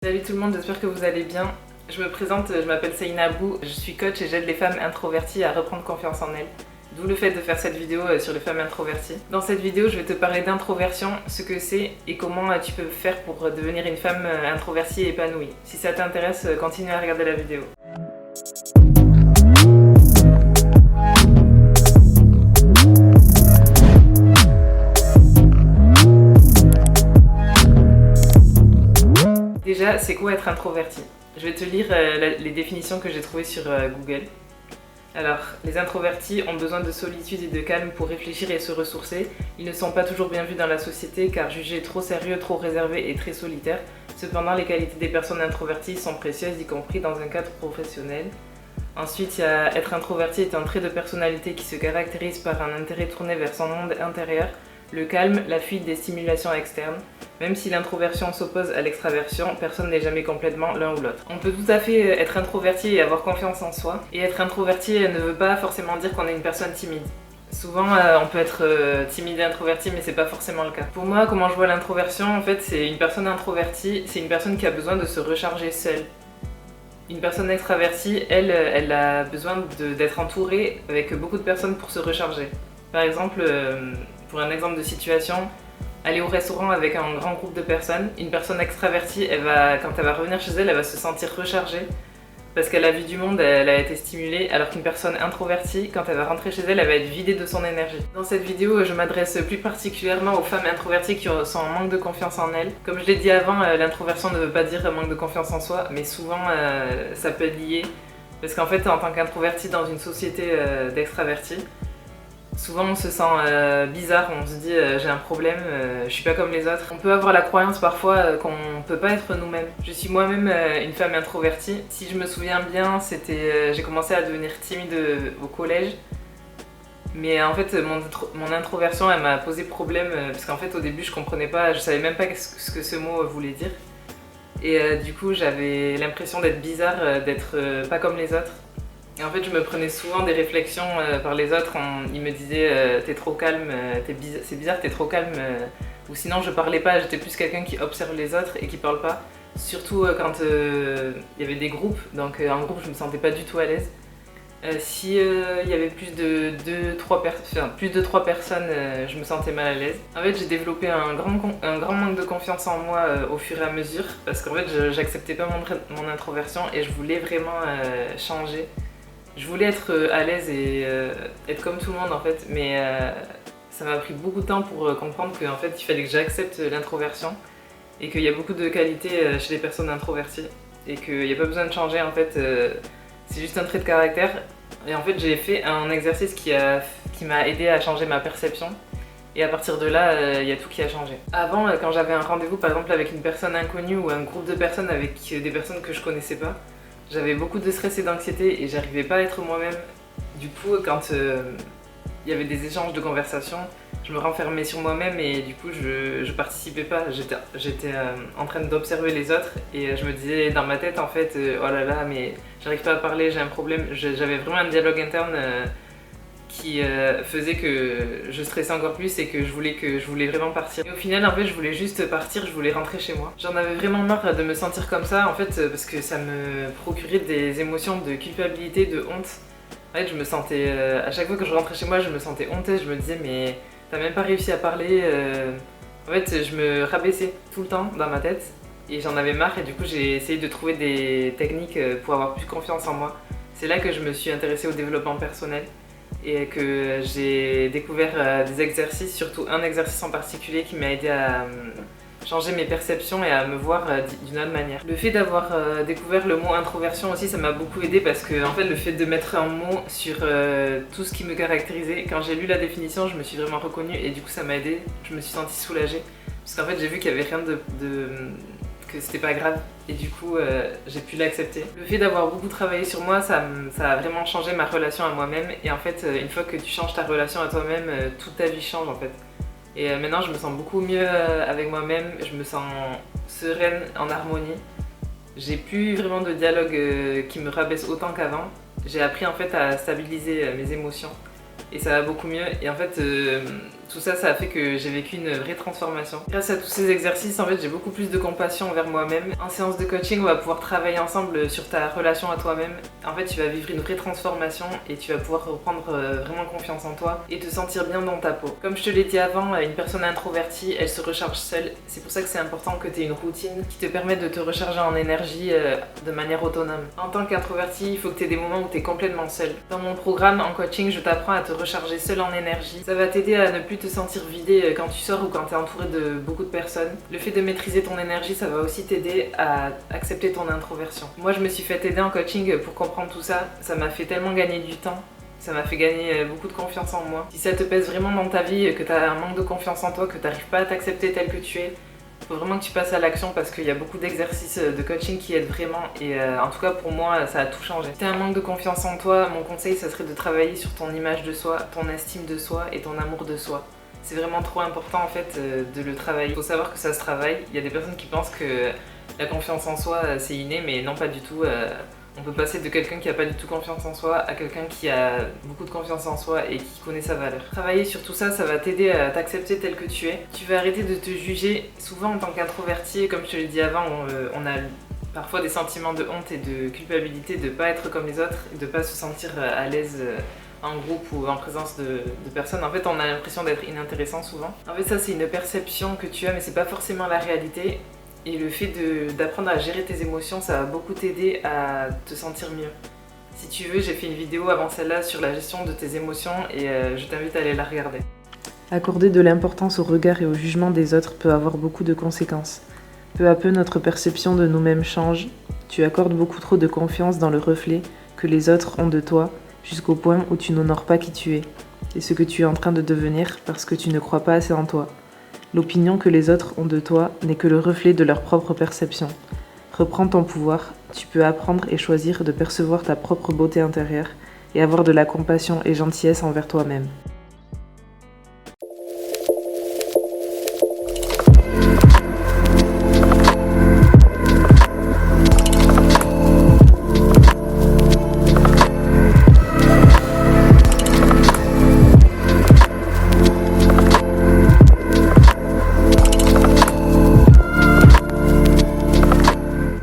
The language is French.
Salut tout le monde, j'espère que vous allez bien. Je me présente, je m'appelle Seina Abou, je suis coach et j'aide les femmes introverties à reprendre confiance en elles. D'où le fait de faire cette vidéo sur les femmes introverties. Dans cette vidéo, je vais te parler d'introversion, ce que c'est et comment tu peux faire pour devenir une femme introvertie et épanouie. Si ça t'intéresse, continue à regarder la vidéo. Déjà, c'est quoi être introverti? Je vais te lire les définitions que j'ai trouvées sur Google. Alors, les introvertis ont besoin de solitude et de calme pour réfléchir et se ressourcer. Ils ne sont pas toujours bien vus dans la société car jugés trop sérieux, trop réservés et très solitaires. Cependant, les qualités des personnes introverties sont précieuses, y compris dans un cadre professionnel. Ensuite, il y a être introverti est un trait de personnalité qui se caractérise par un intérêt tourné vers son monde intérieur, le calme, la fuite des stimulations externes. Même si l'introversion s'oppose à l'extraversion, personne n'est jamais complètement l'un ou l'autre. On peut tout à fait être introverti et avoir confiance en soi. Et être introverti ne veut pas forcément dire qu'on est une personne timide. Souvent, on peut être timide et introverti, mais c'est pas forcément le cas. Pour moi, comment je vois l'introversion, en fait, c'est une personne introvertie, c'est une personne qui a besoin de se recharger seule. Une personne extravertie, elle a besoin d'être entourée avec beaucoup de personnes pour se recharger. Par exemple, pour un exemple de situation, aller au restaurant avec un grand groupe de personnes, une personne extravertie, quand elle va revenir chez elle, elle va se sentir rechargée parce qu'elle a vu du monde, elle a été stimulée, alors qu'une personne introvertie, quand elle va rentrer chez elle, elle va être vidée de son énergie. Dans cette vidéo, je m'adresse plus particulièrement aux femmes introverties qui sont en manque de confiance en elles. Comme je l'ai dit avant, l'introversion ne veut pas dire manque de confiance en soi, mais souvent ça peut être lié. Parce qu'en fait, en tant qu'introvertie dans une société d'extravertis, souvent on se sent bizarre, on se dit j'ai un problème, je suis pas comme les autres. On peut avoir la croyance parfois qu'on peut pas être nous-mêmes. Je suis moi-même une femme introvertie. Si je me souviens bien, j'ai commencé à devenir timide au collège. Mais en fait mon introversion elle m'a posé problème parce qu'en fait au début je comprenais pas, je savais même pas ce que ce mot voulait dire. Et du coup j'avais l'impression d'être bizarre, d'être pas comme les autres. Et en fait, je me prenais souvent des réflexions par les autres. Ils me disaient t'es trop calme, c'est bizarre, t'es trop calme. Ou sinon, je parlais pas, j'étais plus quelqu'un qui observe les autres et qui parle pas. Surtout quand il y avait des groupes. Donc en groupe, je me sentais pas du tout à l'aise. Si il y avait plus de 3 personnes, je me sentais mal à l'aise. En fait, j'ai développé un grand manque de confiance en moi au fur et à mesure. Parce qu'en fait, j'acceptais pas mon introversion et je voulais vraiment changer. Je voulais être à l'aise et être comme tout le monde en fait, mais ça m'a pris beaucoup de temps pour comprendre qu'en fait il fallait que j'accepte l'introversion et qu'il y a beaucoup de qualités chez les personnes introverties et qu'il n'y a pas besoin de changer en fait, c'est juste un trait de caractère. Et en fait j'ai fait un exercice qui m'a aidé à changer ma perception et à partir de là il y a tout qui a changé. Avant quand j'avais un rendez-vous par exemple avec une personne inconnue ou un groupe de personnes avec des personnes que je connaissais pas, j'avais beaucoup de stress et d'anxiété et j'arrivais pas à être moi-même. Du coup, quand il y avait des échanges de conversation, je me renfermais sur moi-même et du coup, je participais pas. J'étais en train d'observer les autres et je me disais dans ma tête en fait, oh là là, mais j'arrive pas à parler, j'ai un problème. J'avais vraiment un dialogue interne qui faisait que je stressais encore plus et que je voulais vraiment partir. Et au final, en fait, je voulais juste partir, je voulais rentrer chez moi. J'en avais vraiment marre de me sentir comme ça, en fait, parce que ça me procurait des émotions de culpabilité, de honte. En fait, je me sentais, à chaque fois que je rentrais chez moi, je me sentais honteuse, je me disais, mais t'as même pas réussi à parler. En fait, je me rabaissais tout le temps dans ma tête et j'en avais marre et du coup, j'ai essayé de trouver des techniques pour avoir plus confiance en moi. C'est là que je me suis intéressée au développement personnel et que j'ai découvert des exercices, surtout un exercice en particulier qui m'a aidé à changer mes perceptions et à me voir d'une autre manière. Le fait d'avoir découvert le mot introversion aussi, ça m'a beaucoup aidé parce que en fait, le fait de mettre un mot sur tout ce qui me caractérisait, quand j'ai lu la définition, je me suis vraiment reconnue et du coup ça m'a aidé, je me suis sentie soulagée parce qu'en fait j'ai vu qu'il y avait rien que c'était pas grave et du coup j'ai pu l'accepter. Le fait d'avoir beaucoup travaillé sur moi, ça a vraiment changé ma relation à moi-même et en fait une fois que tu changes ta relation à toi-même, toute ta vie change en fait. Et maintenant je me sens beaucoup mieux avec moi-même, je me sens sereine, en harmonie. J'ai plus vraiment de dialogue qui me rabaisse autant qu'avant. J'ai appris en fait à stabiliser mes émotions et ça va beaucoup mieux. Et en fait Tout ça, ça a fait que j'ai vécu une vraie transformation. Grâce à tous ces exercices, en fait, j'ai beaucoup plus de compassion envers moi-même. En séance de coaching, on va pouvoir travailler ensemble sur ta relation à toi-même. En fait, tu vas vivre une vraie transformation et tu vas pouvoir reprendre vraiment confiance en toi et te sentir bien dans ta peau. Comme je te l'ai dit avant, une personne introvertie, elle se recharge seule. C'est pour ça que c'est important que tu aies une routine qui te permette de te recharger en énergie de manière autonome. En tant qu'introverti, il faut que tu aies des moments où tu es complètement seul. Dans mon programme en coaching, je t'apprends à te recharger seul en énergie. Ça va t'aider à ne plus te sentir vidé quand tu sors ou quand tu es entouré de beaucoup de personnes. Le fait de maîtriser ton énergie, ça va aussi t'aider à accepter ton introversion. Moi, je me suis fait aider en coaching pour comprendre tout ça. Ça m'a fait tellement gagner du temps. Ça m'a fait gagner beaucoup de confiance en moi. Si ça te pèse vraiment dans ta vie, que tu as un manque de confiance en toi, que tu n'arrives pas à t'accepter tel que tu es, il faut vraiment que tu passes à l'action parce qu'il y a beaucoup d'exercices de coaching qui aident vraiment et en tout cas pour moi ça a tout changé. Si tu as un manque de confiance en toi, mon conseil ça serait de travailler sur ton image de soi, ton estime de soi et ton amour de soi. C'est vraiment trop important en fait de le travailler. Il faut savoir que ça se travaille. Il y a des personnes qui pensent que la confiance en soi c'est inné, mais non pas du tout. On peut passer de quelqu'un qui n'a pas du tout confiance en soi à quelqu'un qui a beaucoup de confiance en soi et qui connaît sa valeur. Travailler sur tout ça, ça va t'aider à t'accepter tel que tu es. Tu vas arrêter de te juger. Souvent en tant qu'introverti, comme je te l'ai dit avant, on a parfois des sentiments de honte et de culpabilité de ne pas être comme les autres, de ne pas se sentir à l'aise en groupe ou en présence de personnes. En fait, on a l'impression d'être inintéressant souvent. En fait, ça c'est une perception que tu as, mais c'est pas forcément la réalité. Et le fait d'apprendre à gérer tes émotions, ça va beaucoup t'aider à te sentir mieux. Si tu veux, j'ai fait une vidéo avant celle-là sur la gestion de tes émotions et je t'invite à aller la regarder. Accorder de l'importance au regard et au jugement des autres peut avoir beaucoup de conséquences. Peu à peu, notre perception de nous-mêmes change. Tu accordes beaucoup trop de confiance dans le reflet que les autres ont de toi, jusqu'au point où tu n'honores pas qui tu es et ce que tu es en train de devenir parce que tu ne crois pas assez en toi. L'opinion que les autres ont de toi n'est que le reflet de leur propre perception. Reprends ton pouvoir, tu peux apprendre et choisir de percevoir ta propre beauté intérieure et avoir de la compassion et gentillesse envers toi-même.